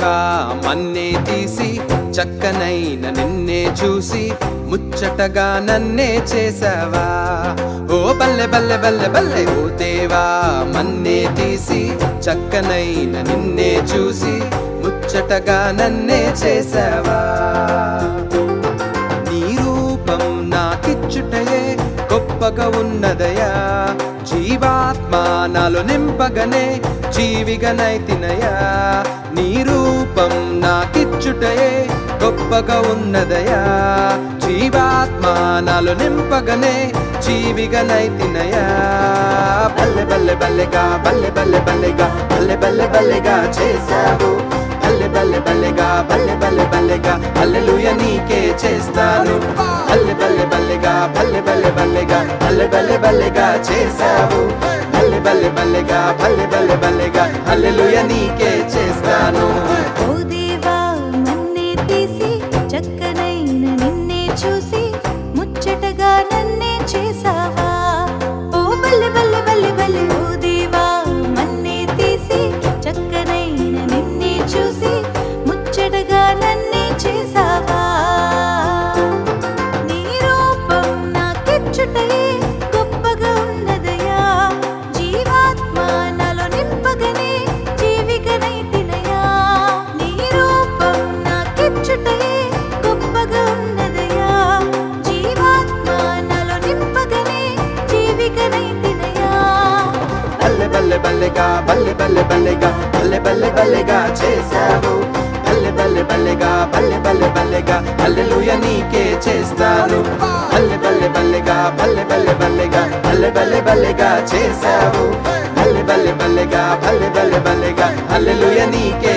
దేవా మన్నే తీసి చక్కనైన నిన్నే చూసి ముచ్చటగా నన్నే చేసావా. ఓ బల్లె బల్లె బల్లె బల్లె ఓ దేవా మన్నే తీసి చక్కనైన నిన్నే చూసి ముచ్చటగా నన్నే చేసావా. నీ రూపం నాకిచ్చుటయే గొప్పగా ఉన్నదయా, జీవాత్మ నాలో నింపగనే జీవిగనైతినయా. నీ రూపం నాకిచ్చుటయే గొప్పగా ఉన్నదయా, జీవాత్మ నాలో నింపగనే జీవిగనైతినయా. బల్లె బల్లె బల్లెగా బల్లె బల్లె బల్లెగా బల్లె బల్లె బల్లెగా చేశావు. బల్లె బల్లె బల్లెగా బల్లె బల్లె బల్లెగా హల్లెలూయా నీకే చేస్తాను. బల్లె బల్లె బల్లెగా బల్లె బల్లె బల్లెగా బల్లె బల్లె బల్లెగా చేశావు. బల్లె బల్లె బల్లెగా బల్లె బల్లె బల్లెగా హల్లెలూయా నీకే చేస్తాను. ఓ దేవా నన్నే తీసి చక్కనైన నిన్నే చూసి ముచ్చటగా నన్నే చేసావా. ఓ బల్లె బల్లె బల్లె బల్లె ఓ దేవా నన్నే తీసి చక్కనైన నిన్నే చూసి ముచ్చటగా నన్నే చేసావా. నీ రూపం నాకిచ్చుటయే గొప్పగా ఉన్నదయా, జీవాత్మ నాలో నింపగనే జీవిగనైతినయా. నీ రూపం నాకిచ్చుటయే గొప్పగా ఉన్నదయా, జీవాత్మ నాలో నింపగనే జీవిగనైతినయా. బల్లె బల్లె బల్లెగా బల్లె బల్లె బల్లెగా బల్లె బల్లె బల్లెగా చేశావు. బల్లె బల్లె బల్లెగా బల్లె బల్లె బల్లెగా హల్లెలూయా నీకే చేస్తాను. బల్లె బల్లె బల్లెగా బల్లె బల్లె బల్లెగా బల్లె బల్లె బల్లెగా చేశావు. బల్లె బల్లె బల్లెగా బల్లె బల్లె బల్లెగా హల్లెలూయా నీకే